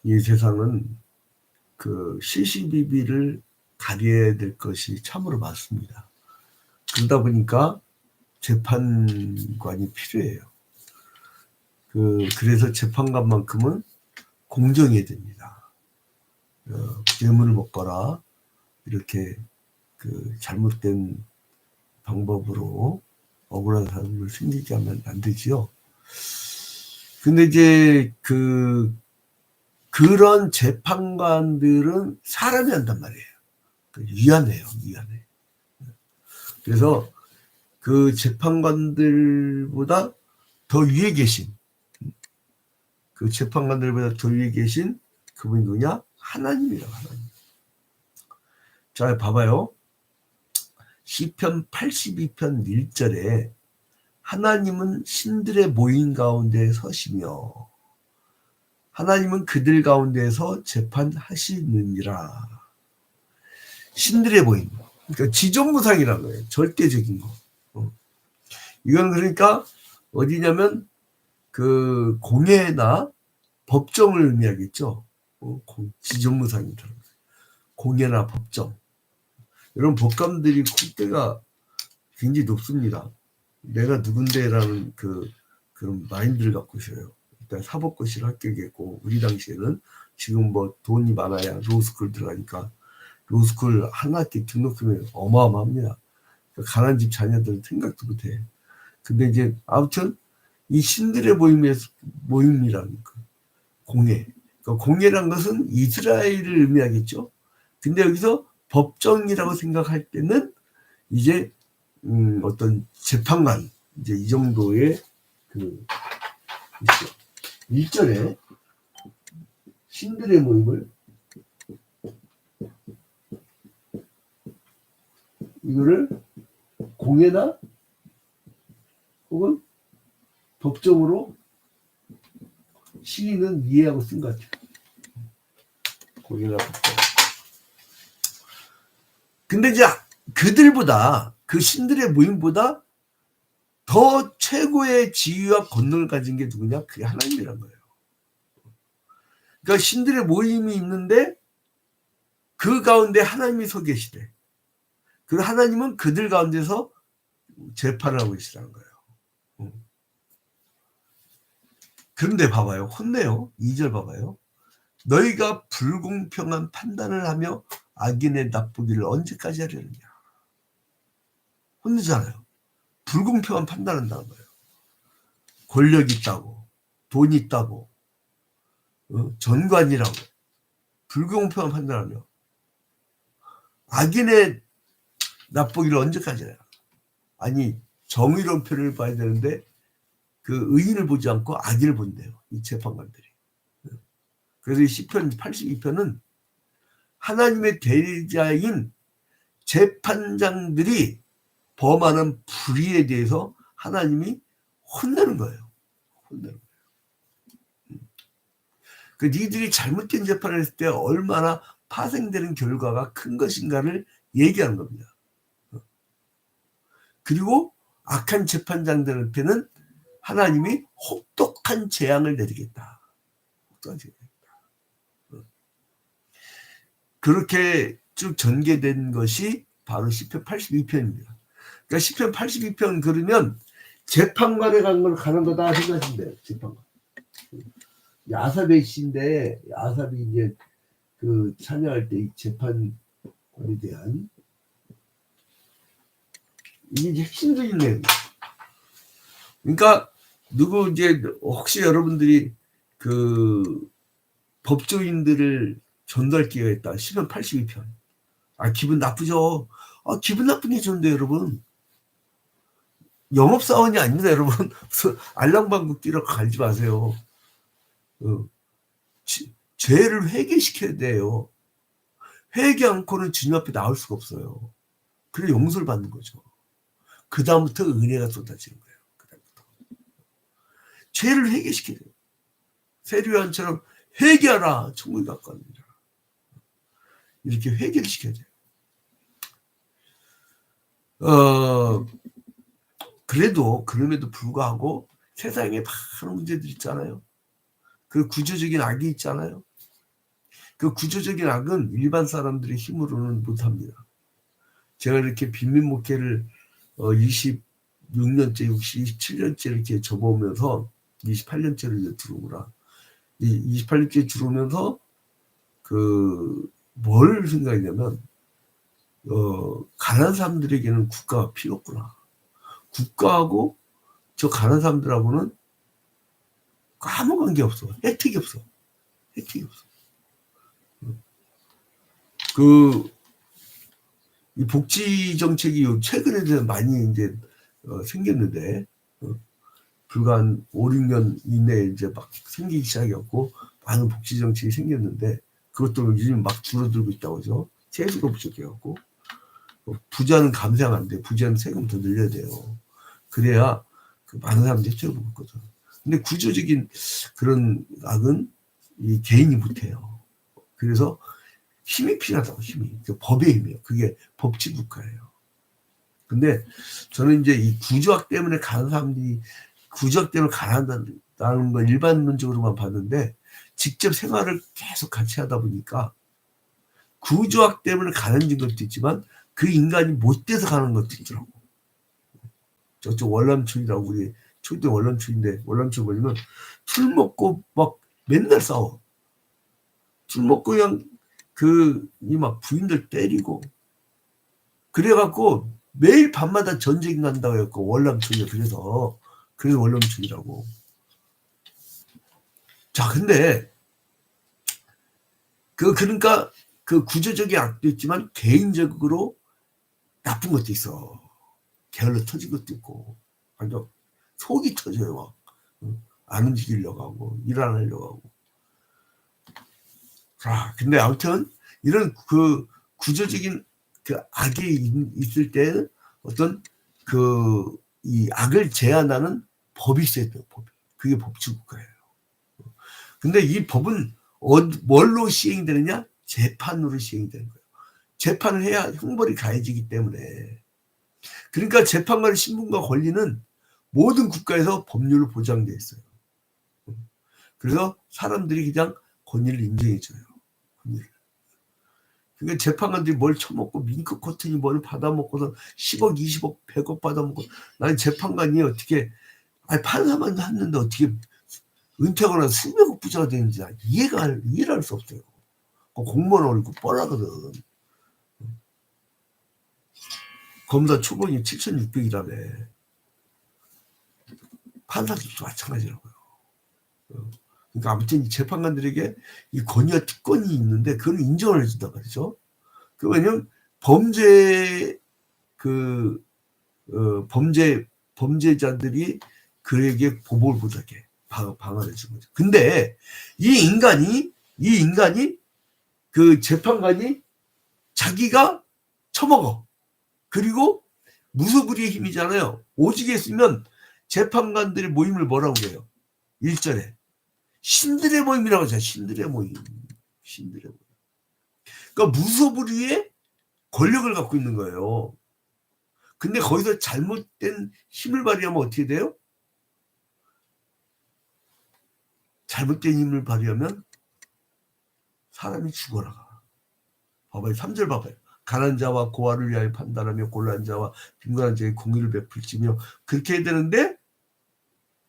이 세상은 그 시시비비를 가려야 될 것이 참으로 많습니다. 그러다 보니까 재판관이 필요해요. 그래서 재판관만큼은 공정해야 됩니다. 뇌물을 먹거나 이렇게 잘못된 방법으로 억울한 사람을 숨기게 하면 안 되지요. 근데 이제 그런 재판관들은 사람이 한단 말이에요. 유한해요, 유한해. 그래서 그 재판관들보다 더 위에 계신, 그 재판관들보다 더 위에 계신 그분이 누구냐? 하나님이라고, 하나님. 자, 봐봐요. 시편 82편 1절에 하나님은 신들의 모임 가운데 서시며 하나님은 그들 가운데서 재판하시느니라. 신들의 모임. 그러니까 지존무상이라는 거예요. 절대적인 거. 이건 그러니까 어디냐면 그 공예나 법정을 의미하겠죠. 지존무상이라는 거예요. 공예나 법정. 이런 법관들이 콧대가 굉장히 높습니다. 내가 누군데라는 그런 마인드를 갖고 있어요. 일단 사법고시를 합격했고, 우리 당시에는 지금 뭐 돈이 많아야 로스쿨 들어가니까 로스쿨 한 학기 등록금이 어마어마합니다. 가난한 집 자녀들은 생각도 못해. 근데 이제 아무튼 이 신들의 모임이라는 거, 공예. 그러니까 공예란 것은 이스라엘을 의미하겠죠. 근데 여기서 법정이라고 생각할 때는 이제 어떤 재판관, 이제 이 정도의 있죠. 1절에 신들의 모임을 이거를 공예나 혹은 법정으로 시인은 이해하고 쓴 것 같아요. 공예나 법정. 근데 이제 그들보다, 그 신들의 모임보다 더 최고의 지위와 권능을 가진 게 누구냐? 그게 하나님이란 거예요. 그러니까 신들의 모임이 있는데 그 가운데 하나님이 서 계시대. 그 하나님은 그들 가운데서 재판을 하고 계시다는 거예요. 그런데 봐봐요. 혼내요. 2절 봐봐요. 너희가 불공평한 판단을 하며 악인의 나쁘기를 언제까지 하려느냐. 혼내잖아요. 불공평한 판단을 한다는 거예요. 권력 있다고, 돈 있다고, 전관이라고 불공평한 판단하며 악인의 나쁘기를 언제까지 해요. 아니, 정의로운 표를 봐야 되는데 그 의인을 보지 않고 악인을 본대요. 이 재판관들이. 그래서 이 시편 82편은 하나님의 대리자인 재판장들이 범하는 불의에 대해서 하나님이 혼내는 거예요. 혼내는 거예요. 그 니들이 잘못된 재판을 했을 때 얼마나 파생되는 결과가 큰 것인가를 얘기하는 겁니다. 그리고 악한 재판장들한테는 하나님이 혹독한 재앙을 내리겠다. 혹독한 재앙을 내리겠다. 그렇게 쭉 전개된 것이 바로 시편 82편입니다. 그러니까 시편 82편 그러면 재판관에 가는 거다 생각하시면 돼요. 재판관. 아삽의 시인데 아삽이 이제 그 찬양할 때 이 재판관에 대한 이게 핵심적인 내용. 그러니까 누구 이제 혹시 여러분들이 그 법조인들을 전달 기회가 있다. 시편 82편. 아, 기분 나쁘죠. 아, 기분 나쁜 게 좋은데 여러분. 영업사원이 아닙니다, 여러분. 알랑방구 뛰러 가지 마세요. 죄를 회개시켜야 돼요. 회개 않고는 주님 앞에 나올 수가 없어요. 그래 용서를 받는 거죠. 그 다음부터 은혜가 쏟아지는 거예요. 그 다음부터 죄를 회개시켜야 돼요. 세리요한처럼 회개하라, 천국에 가까워집니다. 이렇게 회개를 시켜야 돼요. 그럼에도 불구하고 세상에 많은 문제들이 있잖아요. 그 구조적인 악이 있잖아요. 그 구조적인 악은 일반 사람들의 힘으로는 못합니다. 제가 이렇게 빈민 목회를 26년째, 27년째 이렇게 접어오면서 28년째로 들어오구나. 28년째 들어오면서 뭘 생각했냐면 가난한 사람들에게는 국가가 필요 없구나. 국가하고 저 가난한 사람들하고는 아무 관계 없어. 혜택이 없어. 혜택이 없어. 이 복지 정책이 최근에 많이 이제 생겼는데 불과 한 5, 6년 이내에 이제 막 생기기 시작했고 많은 복지 정책이 생겼는데 그것도 요즘 막 줄어들고 있다고 하죠. 세수가 부족해갖고 부자는 감당 안 돼. 부자는 세금 더 늘려야 돼요. 그래야 많은 사람들이 혜택을 먹거든. 근데 구조적인 그런 악은 이 개인이 못해요. 그래서 힘이 필요하다고, 힘이. 법의 힘이에요. 그게 법치국가예요. 근데 저는 이제 이 구조학 때문에 가난한 사람들이 구조학 때문에 가난하다는 걸 일반론적으로만 봤는데 직접 생활을 계속 같이 하다 보니까 구조학 때문에 가난해진 것도 있지만 그 인간이 못돼서 가는 것도 있더라고. 저쪽 월남촌이라고 우리 초대 월남촌인데 월남촌 보면 술 먹고 막 맨날 싸워. 술 먹고 그냥 이 막 부인들 때리고 그래갖고 매일 밤마다 전쟁 난다고 했고 월남촌이 그래서 월남촌이라고. 자 근데 그러니까 구조적인 악도 있지만 개인적으로 나쁜 것도 있어. 게을러 터진 것도 있고 완전 속이 터져요. 막. 안 움직이려고 하고 일 안 하려고 하고. 자 근데 아무튼 이런 구조적인 악이 있을 때는 어떤 이 악을 제한하는 법이 있어야 돼요. 법이. 그게 법치국가예요. 근데 이 법은 뭘로 시행되느냐? 재판으로 시행되는 거예요. 재판을 해야 형벌이 가해지기 때문에. 그러니까 재판관의 신분과 권리는 모든 국가에서 법률로 보장되어 있어요. 그래서 사람들이 그냥 권리를 인정해줘요. 권리를. 그러니까 재판관들이 뭘 처먹고 밍크 코튼이 뭘 받아먹고서 10억, 20억, 100억 받아먹고 나는 재판관이 어떻게 판사만 했는데 어떻게 은퇴하거나 수백억 부자가 되는지 이해를 할 수 없어요. 공무원 얼굴 뻔하거든. 검사 초봉이 7,600이라며. 판사들도 마찬가지라고요. 그러니까 아무튼 재판관들에게 이 권위와 특권이 있는데 그걸 인정을 해준단 말이죠. 왜냐면 범죄자들이 그에게 보복을 못하게 방어해 준 거죠. 근데 이 인간이 재판관이 자기가 처먹어. 그리고 무소불위의 힘이잖아요. 오직에 쓰면 재판관들의 모임을 뭐라고 해요? 1절에 신들의 모임이라고 하잖아요. 신들의 모임. 그러니까 무소불위의 권력을 갖고 있는 거예요. 근데 거기서 잘못된 힘을 발휘하면 어떻게 돼요? 잘못된 힘을 발휘하면 사람이 죽어나가. 봐봐요. 3절 봐봐요. 가난한 자와 고아를 위하여 판단하며 곤란한 자와 빈곤한 자에게 공의를 베풀지며 그렇게 해야 되는데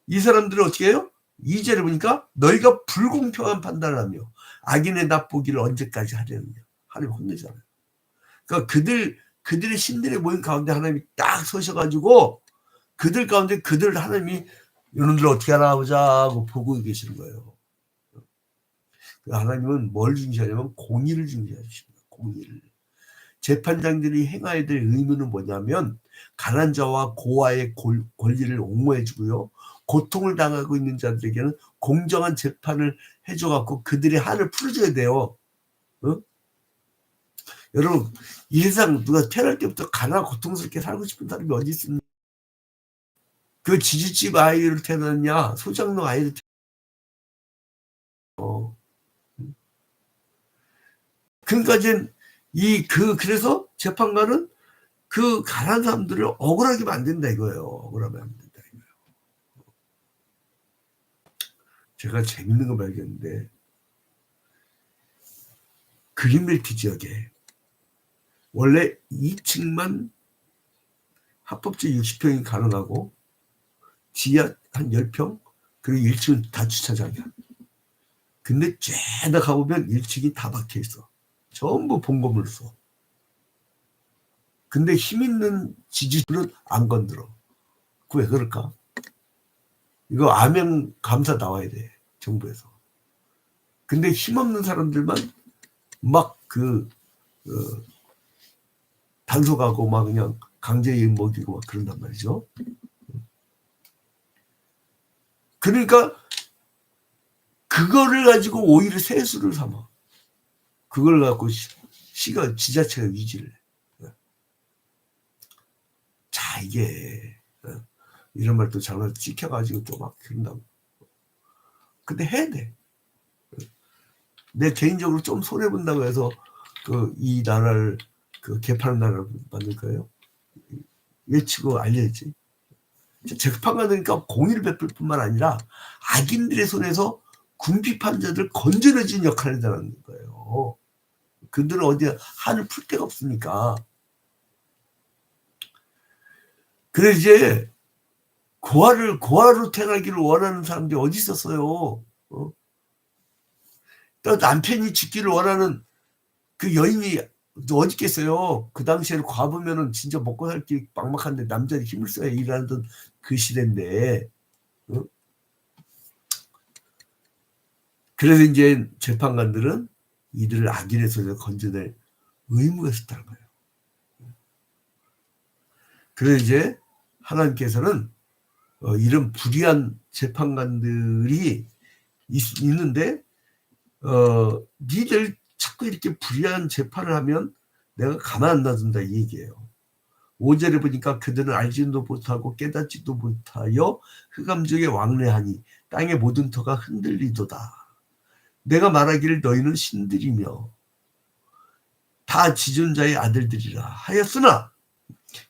이 사람들은 어떻게 해요? 2절에 보니까 너희가 불공평한 판단을 하며 악인의 나쁘기를 언제까지 하려느냐. 하나님 혼내잖아요. 그러니까 그들의 신들의 모임 가운데 하나님이 딱 서셔가지고 그들 가운데 하나님이 이놈들 어떻게 하나 보자고 보고 계시는 거예요. 하나님은 뭘 중시하냐면 공의를 중시하십니다. 공의를. 재판장들이 행해야 될 의무는 뭐냐면 가난한 자와 고아의 권리를 옹호해주고요. 고통을 당하고 있는 자들에게는 공정한 재판을 해줘갖고 그들의 한을 풀어줘야 돼요. 어? 여러분 이 세상 누가 태어날 때부터 가난하고 고통스럽게 살고 싶은 사람이 어디 있습니까? 그 지주집 아이를 태어났냐 소장농 아이를 그러니까 이제 그래서 재판관은 가난한 사람들을 억울하게 만든다 이거예요. 억울하게 만든다 이거예요. 제가 재밌는 거 발견했는데 그린벨트 지역에 원래 2층만 합법적 60평이 가능하고 지하 한 10평 그리고 1층은 다 주차장이야. 근데 쟤다 가보면 1층이 다 박혀있어. 전부 본건물로 써. 근데 힘있는 지주들은 안 건드려. 왜 그럴까? 이거 암행 감사 나와야 돼. 정부에서. 근데 힘없는 사람들만 막 단속하고 막 그냥 강제임 먹이고 막 그런단 말이죠. 그러니까 그거를 가지고 오히려 세수를 삼아. 그걸 갖고 시가 지자체가 유지를 해. 자, 이게 이런 말 또 잘못 찍혀가지고 또 막 그런다고. 근데 해야 돼. 내 개인적으로 좀 손해 본다고 해서 이 나라를 개판한 나라를 만들 거예요. 외치고 알려야지. 재판관이니까 공의를 베풀 뿐만 아니라 악인들의 손에서 궁핍한 자들 건져내주는 역할을 하는 거예요. 그들은 어디 한을 풀 데가 없으니까. 그래서 이제 고아로 태어나기를 원하는 사람들이 어디 있었어요. 또 남편이 죽기를 원하는 그 여인이 어디 있겠어요. 그 당시에는 과부면은 진짜 먹고 살기 막막한데 남자들이 힘을 써야 일하던 그 시대인데. 그래서 이제 재판관들은 이들을 악인의 손에서 건져낼 의무가 있었다는 거예요. 그래서 이제 하나님께서는 이런 불의한 재판관들이 있는데 니들 자꾸 이렇게 불의한 재판을 하면 내가 가만 안 놔둔다 이 얘기예요. 5절에 보니까 그들은 알지도 못하고 깨닫지도 못하여 흑암중에 왕래하니 땅의 모든 터가 흔들리도다. 내가 말하기를 너희는 신들이며 다 지존자의 아들들이라 하였으나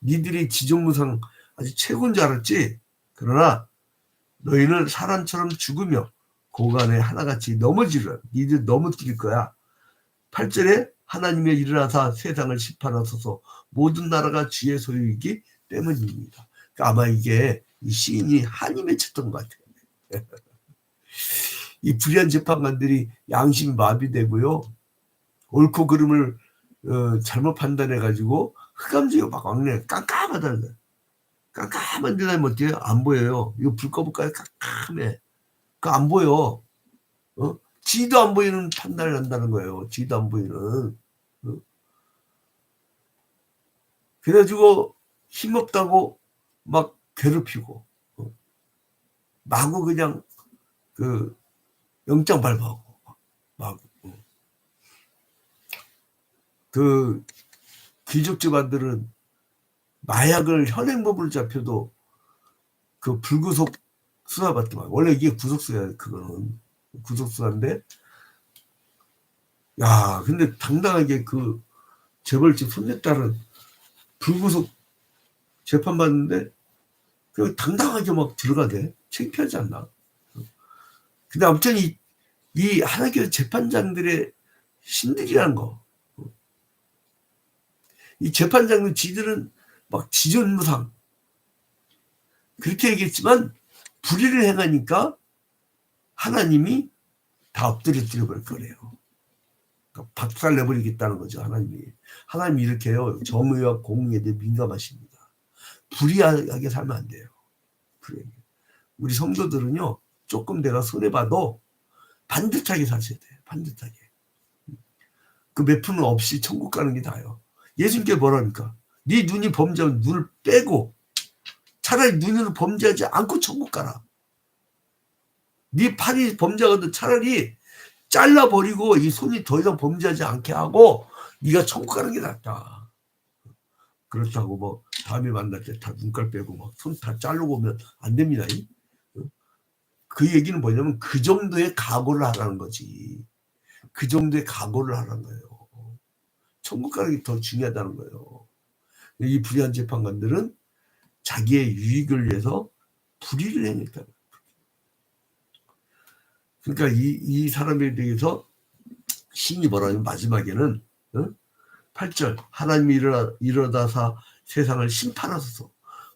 니들이 지존무상 아주 최고인 줄 알았지. 그러나 너희는 사람처럼 죽으며 고간에 하나같이 넘어지리라. 니들 넘어뜨릴 거야. 8절에 하나님의 일어나사 세상을 심판하소서 모든 나라가 주의 소유이기 때문입니다. 그러니까 아마 이게 이 시인이 한이 맺혔던 것 같아요. 이 불의한 재판관들이 양심이 마비되고요. 옳고 그름을 잘못 판단해가지고 흑암지가 막 왕래 깜깜하다는 거예요. 깜깜한 데다 어때요? 안 보여요. 이거 불 꺼볼까요? 깜깜해. 그 안 보여. 지도 안 보이는 판단을 한다는 거예요. 지도 안 보이는. 그래가지고 힘없다고 막 괴롭히고 마구 그냥 영장 발부하고 막 귀족 집안들은 마약을 현행범으로 잡혀도 불구속 수사받더만. 원래 이게 구속수사야. 그거는 구속수사인데 야 근데 당당하게 재벌집 손녀딸은 불구속 재판받는데 당당하게 막 들어가대. 창피하지 않나? 근데 아무튼 이 하나님께서 재판장들의 신들이라는 거. 이 재판장들 지들은 막 지존무상 그렇게 얘기했지만 불의를 행하니까 하나님이 다 엎드려 버릴 거래요. 그러니까 박살 내버리겠다는 거죠. 하나님이 이렇게 해요. 정의와 공의에 대해 민감하십니다. 불의하게 살면 안 돼요. 우리 성도들은요 조금 내가 손해봐도 반듯하게 사셔야 돼요. 반듯하게. 몇 푼 없이 천국 가는 게 다예요. 예수님께 뭐라니까? 네 눈이 범죄하면 눈을 빼고 차라리 눈으로 범죄하지 않고 천국 가라. 네 팔이 범죄하거든 차라리 잘라버리고 이 손이 더 이상 범죄하지 않게 하고 네가 천국 가는 게 낫다. 그렇다고 뭐 다음에 만날 때 다 눈깔 빼고 막 손 다 자르고 오면 안 됩니다. 그 얘기는 뭐냐면 그 정도의 각오를 하라는 거지. 그 정도의 각오를 하라는 거예요. 천국 가는 게 더 중요하다는 거예요. 이 불의한 재판관들은 자기의 유익을 위해서 불의를 행했다. 그러니까 이 사람에 대해서 신이 뭐라면 마지막에는 8절 하나님이 일어나사 세상을 심판하소서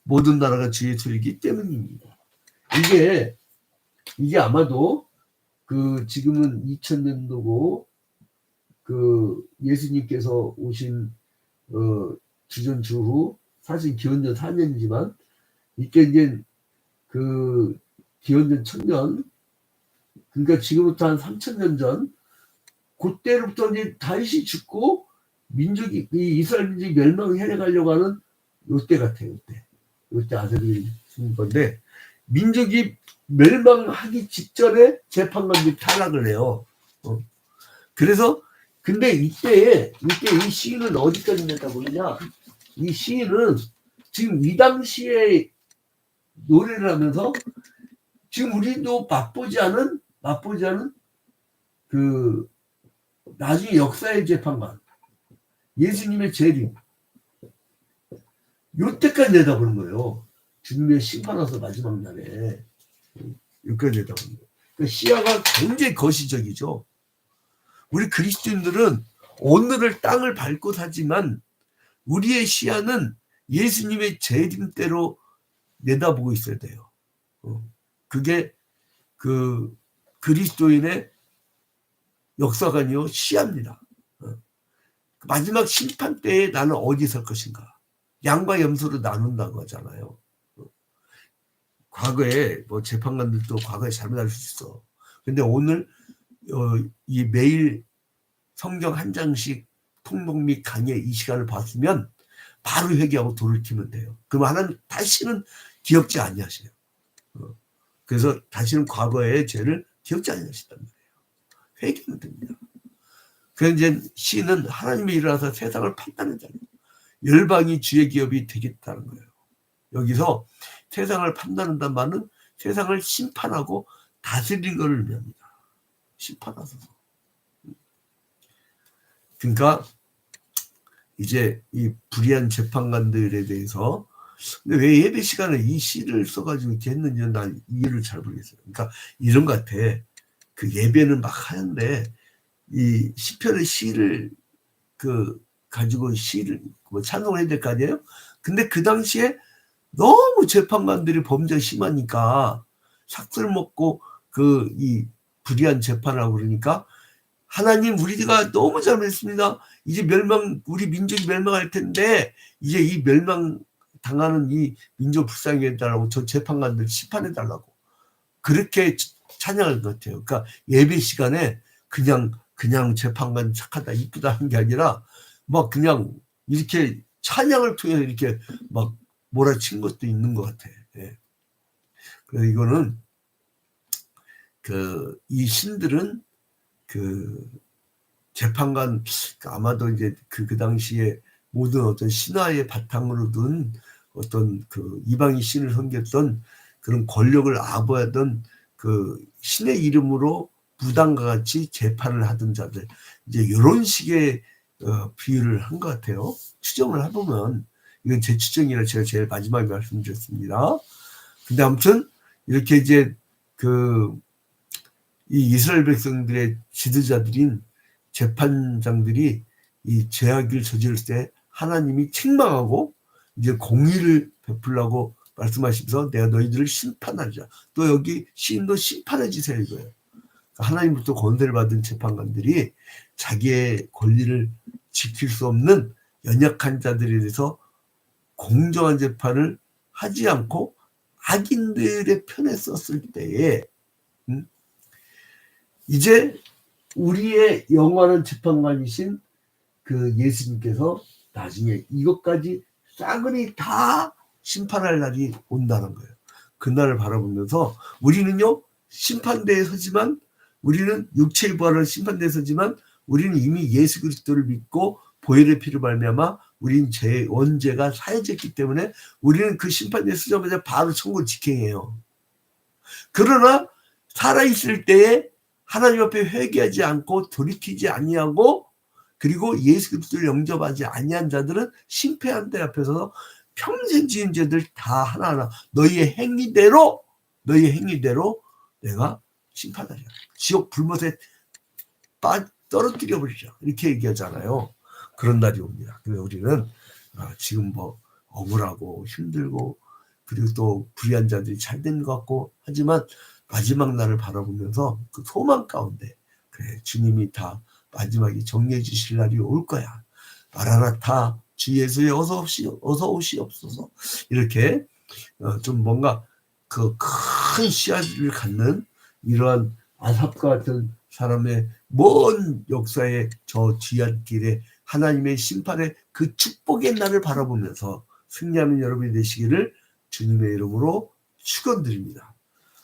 모든 나라가 주의 소리이기 때문입니다. 이게 아마도 그 지금은 2000년도고 그 예수님께서 오신 주전 주후 사실 기원전 4년이지만 이게 이제 그 기원전 1000년 그러니까 지금부터 한 3000년 전 그때로부터 이제 다윗이 죽고 민족이 이 이스라엘 민족이 멸망해 가려고 하는 요때 같아요. 요때 아들이 쓴 건데 민족이 멸망하기 직전에 재판관들이 타락을 해요. 그래서 근데 이때 이 시인은 어디까지 내다보느냐? 이 시인은 지금 이 당시에 노래를 하면서 지금 우리도 맛보지 않은 그 나중에 역사의 재판관 예수님의 재림 요때까지 내다보는 거예요. 주님의 심판하서 마지막 날에 여기까지 내다보는 거예요. 그러니까 시야가 굉장히 거시적이죠. 우리 그리스도인들은 오늘을 땅을 밟고 사지만 우리의 시야는 예수님의 재림 때로 내다보고 있어야 돼요. 그게 그 그리스도인의 역사관이요 시야입니다. 마지막 심판 때에 나는 어디 설 것인가. 양과 염소로 나눈다고 하잖아요. 과거에 뭐 재판관들도 과거에 잘못할 수 있어. 근데 오늘 이 매일 성경 한 장씩 통독 및 강의 이 시간을 봤으면 바로 회개하고 돌이키면 돼요. 그럼 하나님 다시는 기억지 아니하세요. 그래서 다시는 과거의 죄를 기억지 아니하시단 말이에요. 회개하면 됩니다. 그래서 이제 시는 하나님이 일어나서 세상을 판단한다는 거예요. 열방이 주의 기업이 되겠다는 거예요. 여기서 세상을 판단한다는 말은 세상을 심판하고 다스리는 걸 의미합니다. 심판하소서. 그러니까 이제 이 불의한 재판관들에 대해서 근데 왜 예배 시간에 이 시를 써가지고 이렇게 했는지 난 이해를 잘 모르겠어요. 그러니까 이런 것 같아. 그 예배는 막 하는데 이 시편의 시를 그 가지고 시를 뭐 찬송을 해야 될 거 아니에요? 근데 그 당시에 너무 재판관들이 범죄가 심하니까 삭슬 먹고 그 이 불의한 재판하고 그러니까 하나님 우리가 너무 잘못했습니다. 이제 우리 민족이 멸망할 텐데 이제 이 멸망 당하는 이 민족 불쌍히 해달라고 저 재판관들 심판해달라고 그렇게 찬양할 것 같아요. 그러니까 예배 시간에 그냥 재판관 착하다 이쁘다 하는 게 아니라 막 그냥 이렇게 찬양을 통해서 이렇게 막 몰아친 것도 있는 것 같아. 예. 그래서 이거는 이 신들은 그 재판관 아마도 이제 그 당시에 모든 어떤 신화의 바탕으로 둔 어떤 그 이방인 신을 섬겼던 그런 권력을 아부하던 그 신의 이름으로 무당과 같이 재판을 하던 자들 이제 이런 식의 비유를 한 것 같아요. 추정을 해보면 이건 제 추정이라 제가 제일 마지막에 말씀드렸습니다. 근데 아무튼 이렇게 이제 이 이스라엘 백성들의 지도자들인 재판장들이 이 죄악을 저지를 때 하나님이 책망하고 이제 공의를 베풀라고 말씀하시면서 내가 너희들을 심판하자. 또 여기 시인도 심판해 주세요 이거예요. 하나님부터 권세를 받은 재판관들이 자기의 권리를 지킬 수 없는 연약한 자들에 대해서 공정한 재판을 하지 않고 악인들의 편에 썼을 때에 이제 우리의 영원한 재판관이신 그 예수님께서 나중에 이것까지 싸그리 다 심판할 날이 온다는 거예요. 그날을 바라보면서 우리는요 심판대에 서지만 우리는 육체의 부활을 심판대에 서지만 우리는 이미 예수 그리스도를 믿고 보혈의 피를 말미암아 우리는 원죄가 사해졌기 때문에 우리는 그 심판대에 서자마자 바로 천국을 직행해요. 그러나 살아있을 때에 하나님 앞에 회개하지 않고 돌이키지 아니하고 그리고 예수 그리스도를 영접하지 아니한 자들은 심판대 앞에서 평생 지은 죄들 다 하나하나 너희의 행위대로 내가 심판하리라. 지옥 불못에 떨어뜨려 버리자 이렇게 얘기하잖아요. 그런 날이 옵니다. 그래서 우리는 지금 뭐 억울하고 힘들고 그리고 또 불의한 자들이 잘 된 것 같고 하지만 마지막 날을 바라보면서 그 소망 가운데 그래 주님이 다 마지막에 정리해 주실 날이 올 거야. 마라나타 주 예수의 어서 오시옵소서. 이렇게 좀 뭔가 그 큰 씨앗을 갖는 이러한 아삽과 같은 사람의 먼 역사의 저 뒤안길에 하나님의 심판의 그 축복의 날을 바라보면서 승리하는 여러분이 되시기를 주님의 이름으로 축원드립니다.